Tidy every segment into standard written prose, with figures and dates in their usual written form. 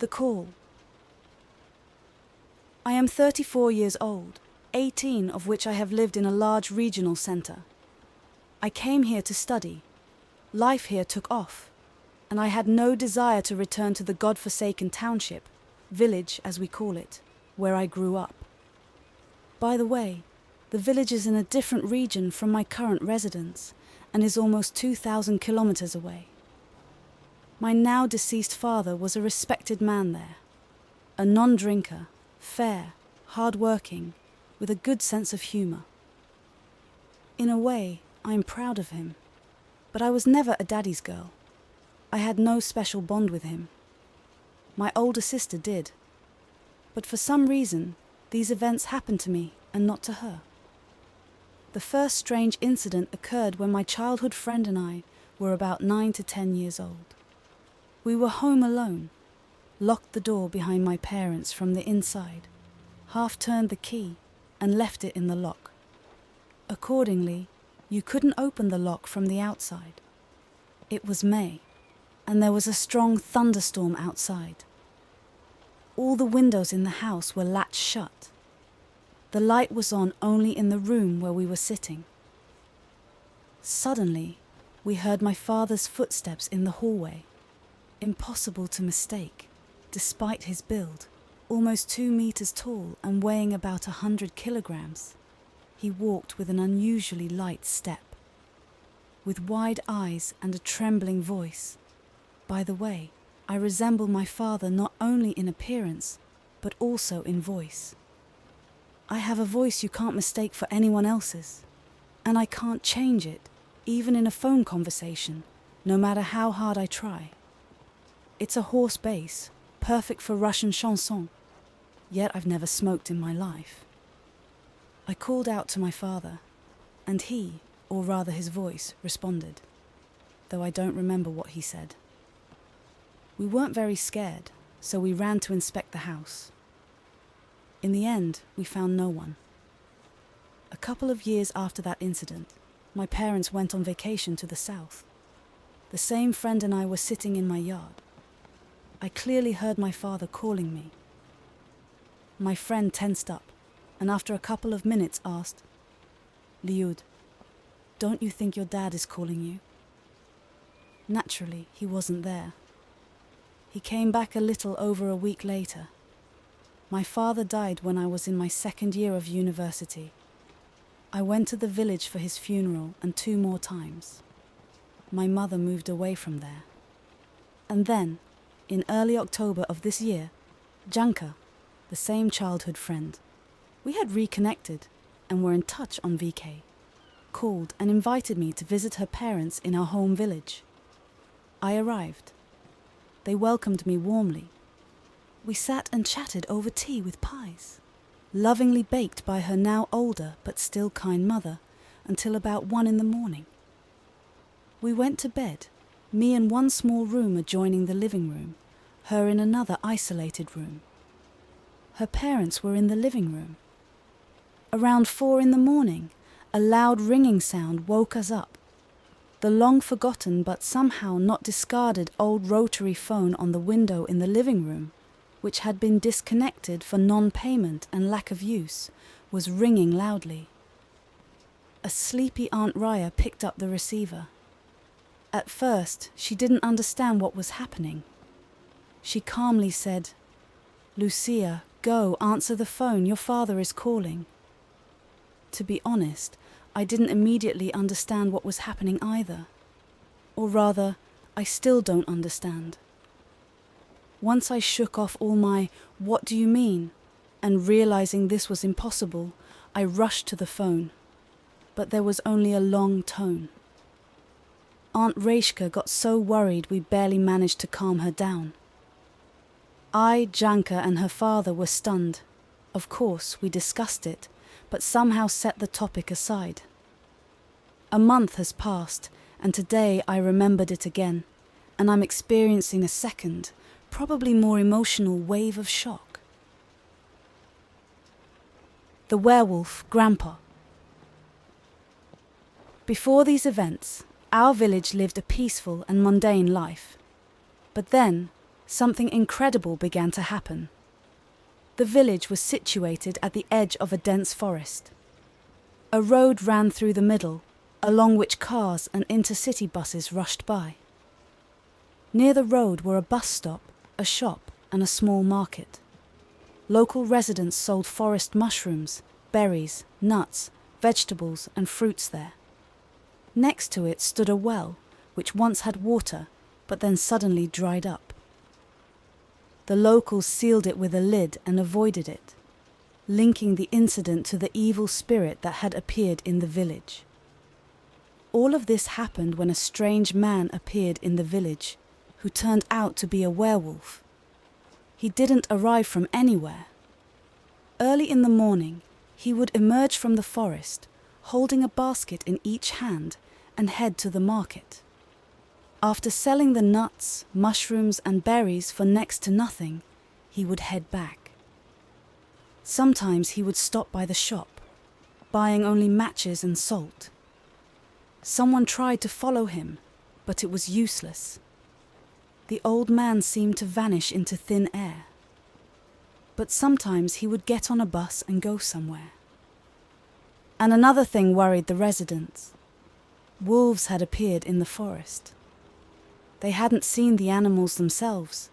The call. I am 34 years old, 18 of which I have lived in a large regional centre. I came here to study. Life here took off, and I had no desire to return to the God-forsaken township, village as we call it, where I grew up. By the way, the village is in a different region from my current residence and is almost 2,000 kilometers away. My now deceased father was a respected man there, a non-drinker, fair, hard-working, with a good sense of humour. In a way, I am proud of him, but I was never a daddy's girl. I had no special bond with him. My older sister did, but for some reason, these events happened to me and not to her. The first strange incident occurred when my childhood friend and I were about 9 to 10 years old. We were home alone, locked the door behind my parents from the inside, half-turned the key and left it in the lock. Accordingly, you couldn't open the lock from the outside. It was May, and there was a strong thunderstorm outside. All the windows in the house were latched shut. The light was on only in the room where we were sitting. Suddenly, we heard my father's footsteps in the hallway. Impossible to mistake, despite his build, almost 2 meters tall and weighing about 100 kilograms. He walked with an unusually light step, with wide eyes and a trembling voice. By the way, I resemble my father not only in appearance, but also in voice. I have a voice you can't mistake for anyone else's, and I can't change it, even in a phone conversation, no matter how hard I try. It's a hoarse bass, perfect for Russian chanson, yet I've never smoked in my life. I called out to my father, and he, or rather his voice, responded, though I don't remember what he said. We weren't very scared, so we ran to inspect the house. In the end, we found no one. A couple of years after that incident, my parents went on vacation to the south. The same friend and I were sitting in my yard. I clearly heard my father calling me. My friend tensed up, and after a couple of minutes asked, "Liud, don't you think your dad is calling you?" Naturally, he wasn't there. He came back a little over a week later. My father died when I was in my second year of university. I went to the village for his funeral and 2 more times. My mother moved away from there. And then, in early October of this year, Janka, the same childhood friend, we had reconnected and were in touch on VK, called and invited me to visit her parents in her home village. I arrived. They welcomed me warmly. We sat and chatted over tea with pies, lovingly baked by her now older but still kind mother, until about 1 in the morning. We went to bed, me in one small room adjoining the living room, her in another isolated room. Her parents were in the living room. Around 4 in the morning, a loud ringing sound woke us up. The long-forgotten but somehow not discarded old rotary phone on the window in the living room, which had been disconnected for non-payment and lack of use, was ringing loudly. A sleepy Aunt Raya picked up the receiver. At first, she didn't understand what was happening. She calmly said, "Lucia, go, answer the phone, your father is calling." To be honest, I didn't immediately understand what was happening either. Or rather, I still don't understand. Once I shook off all my "what do you mean?" and realizing this was impossible, I rushed to the phone. But there was only a long tone. Aunt Reshka got so worried we barely managed to calm her down. I, Janka, and her father were stunned. Of course, we discussed it, but somehow set the topic aside. A month has passed, and today I remembered it again, and I'm experiencing a second, probably more emotional wave of shock. The werewolf, Grandpa. Before these events, our village lived a peaceful and mundane life. But then, something incredible began to happen. The village was situated at the edge of a dense forest. A road ran through the middle, along which cars and intercity buses rushed by. Near the road were a bus stop, a shop, and a small market. Local residents sold forest mushrooms, berries, nuts, vegetables, and fruits there. Next to it stood a well, which once had water, but then suddenly dried up. The locals sealed it with a lid and avoided it, linking the incident to the evil spirit that had appeared in the village. All of this happened when a strange man appeared in the village, who turned out to be a werewolf. He didn't arrive from anywhere. Early in the morning, he would emerge from the forest, holding a basket in each hand, and head to the market. After selling the nuts, mushrooms, and berries for next to nothing, he would head back. Sometimes he would stop by the shop, buying only matches and salt. Someone tried to follow him, but it was useless. The old man seemed to vanish into thin air. But sometimes he would get on a bus and go somewhere. And another thing worried the residents. Wolves had appeared in the forest. They hadn't seen the animals themselves,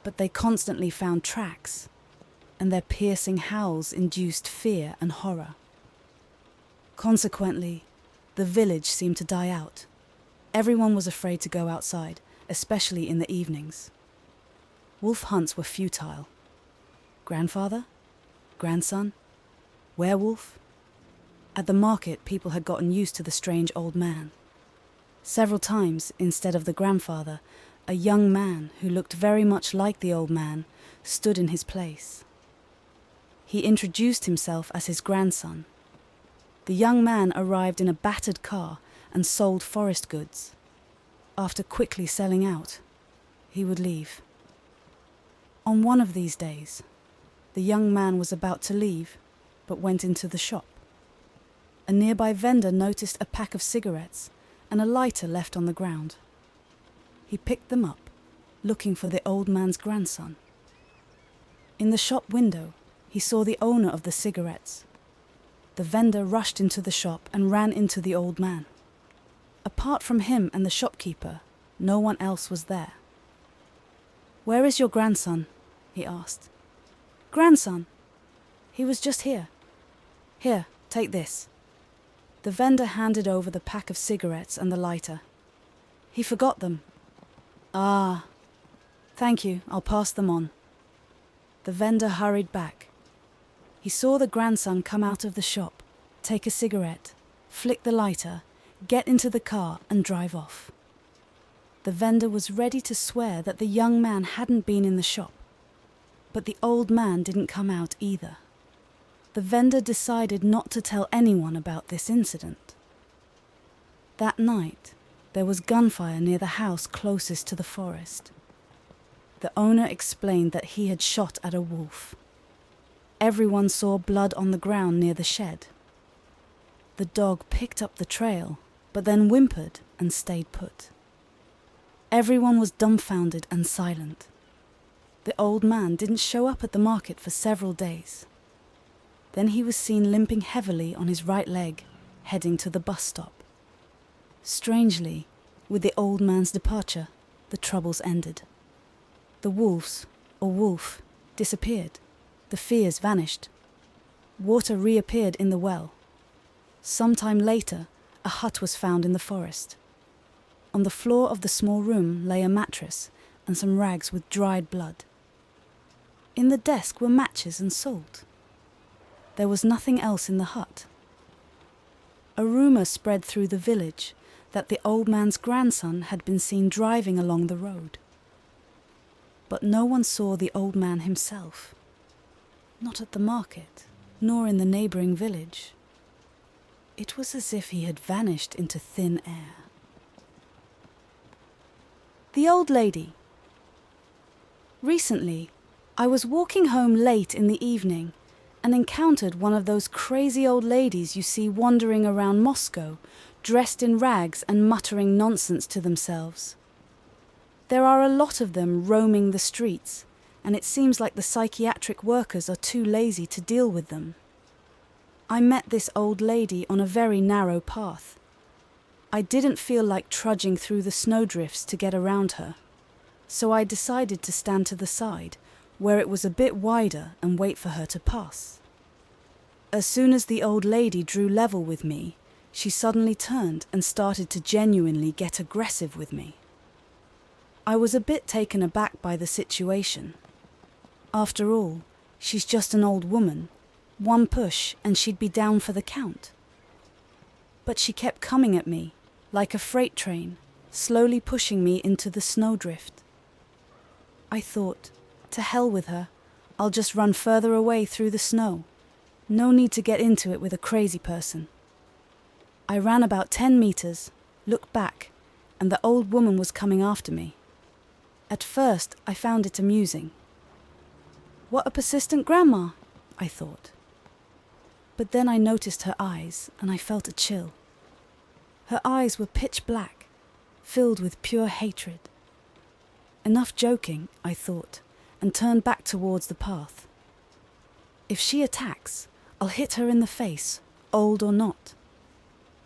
but they constantly found tracks, and their piercing howls induced fear and horror. Consequently, the village seemed to die out. Everyone was afraid to go outside, especially in the evenings. Wolf hunts were futile. Grandfather? Grandson? Werewolf? At the market, people had gotten used to the strange old man. Several times, instead of the grandfather, a young man who looked very much like the old man stood in his place. He introduced himself as his grandson. The young man arrived in a battered car and sold forest goods. After quickly selling out, he would leave. On one of these days, the young man was about to leave, but went into the shop. A nearby vendor noticed a pack of cigarettes and a lighter left on the ground. He picked them up, looking for the old man's grandson. In the shop window, he saw the owner of the cigarettes. The vendor rushed into the shop and ran into the old man. Apart from him and the shopkeeper, no one else was there. "Where is your grandson?" he asked. "Grandson? He was just here. Here, take this." The vendor handed over the pack of cigarettes and the lighter. "He forgot them." "Ah, thank you, I'll pass them on." The vendor hurried back. He saw the grandson come out of the shop, take a cigarette, flick the lighter, get into the car and drive off. The vendor was ready to swear that the young man hadn't been in the shop, but the old man didn't come out either. The vendor decided not to tell anyone about this incident. That night, there was gunfire near the house closest to the forest. The owner explained that he had shot at a wolf. Everyone saw blood on the ground near the shed. The dog picked up the trail, but then whimpered and stayed put. Everyone was dumbfounded and silent. The old man didn't show up at the market for several days. Then he was seen limping heavily on his right leg, heading to the bus stop. Strangely, with the old man's departure, the troubles ended. The wolves, or wolf, disappeared. The fears vanished. Water reappeared in the well. Sometime later, a hut was found in the forest. On the floor of the small room lay a mattress and some rags with dried blood. In the desk were matches and salt. There was nothing else in the hut. A rumor spread through the village that the old man's grandson had been seen driving along the road. But no one saw the old man himself. Not at the market, nor in the neighboring village. It was as if he had vanished into thin air. The old lady. Recently, I was walking home late in the evening and encountered one of those crazy old ladies you see wandering around Moscow, dressed in rags and muttering nonsense to themselves. There are a lot of them roaming the streets, and it seems like the psychiatric workers are too lazy to deal with them. I met this old lady on a very narrow path. I didn't feel like trudging through the snowdrifts to get around her, so I decided to stand to the side, where it was a bit wider, and wait for her to pass. As soon as the old lady drew level with me, she suddenly turned and started to genuinely get aggressive with me. I was a bit taken aback by the situation. After all, she's just an old woman. One push and she'd be down for the count. But she kept coming at me, like a freight train, slowly pushing me into the snowdrift. I thought, to hell with her, I'll just run further away through the snow. No need to get into it with a crazy person. I ran about 10 meters, looked back, and the old woman was coming after me. At first, I found it amusing. What a persistent grandma, I thought. But then I noticed her eyes, and I felt a chill. Her eyes were pitch black, filled with pure hatred. Enough joking, I thought, and turned back towards the path. If she attacks, I'll hit her in the face, old or not.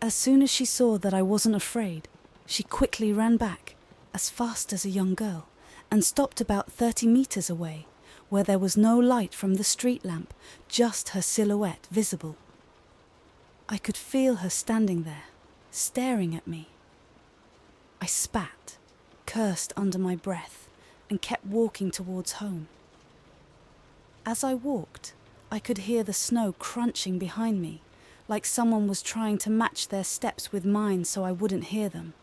As soon as she saw that I wasn't afraid, she quickly ran back, as fast as a young girl, and stopped about 30 meters away, where there was no light from the street lamp, just her silhouette visible. I could feel her standing there, staring at me. I spat, cursed under my breath, and kept walking towards home. As I walked, I could hear the snow crunching behind me, like someone was trying to match their steps with mine so I wouldn't hear them.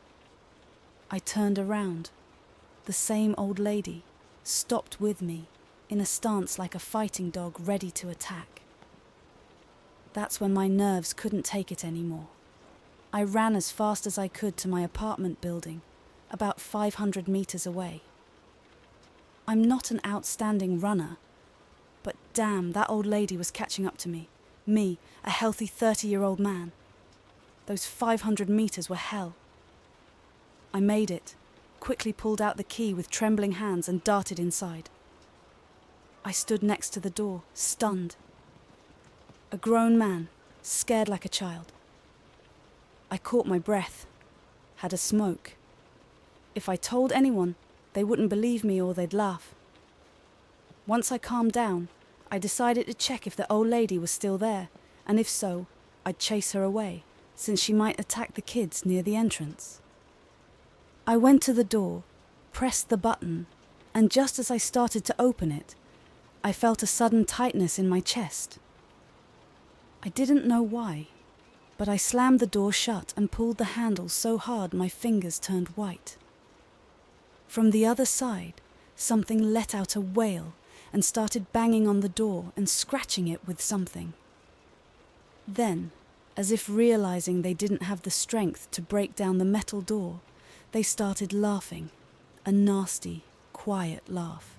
I turned around. The same old lady stopped with me, in a stance like a fighting dog ready to attack. That's when my nerves couldn't take it anymore. I ran as fast as I could to my apartment building, about 500 meters away. I'm not an outstanding runner, but damn, that old lady was catching up to me, a healthy 30-year-old man. Those 500 meters were hell. I made it, quickly pulled out the key with trembling hands and darted inside. I stood next to the door, stunned. A grown man, scared like a child. I caught my breath, had a smoke. If I told anyone, they wouldn't believe me or they'd laugh. Once I calmed down, I decided to check if the old lady was still there, and if so, I'd chase her away, since she might attack the kids near the entrance. I went to the door, pressed the button, and just as I started to open it, I felt a sudden tightness in my chest. I didn't know why, but I slammed the door shut and pulled the handle so hard my fingers turned white. From the other side, something let out a wail and started banging on the door and scratching it with something. Then, as if realizing they didn't have the strength to break down the metal door, they started laughing, a nasty, quiet laugh.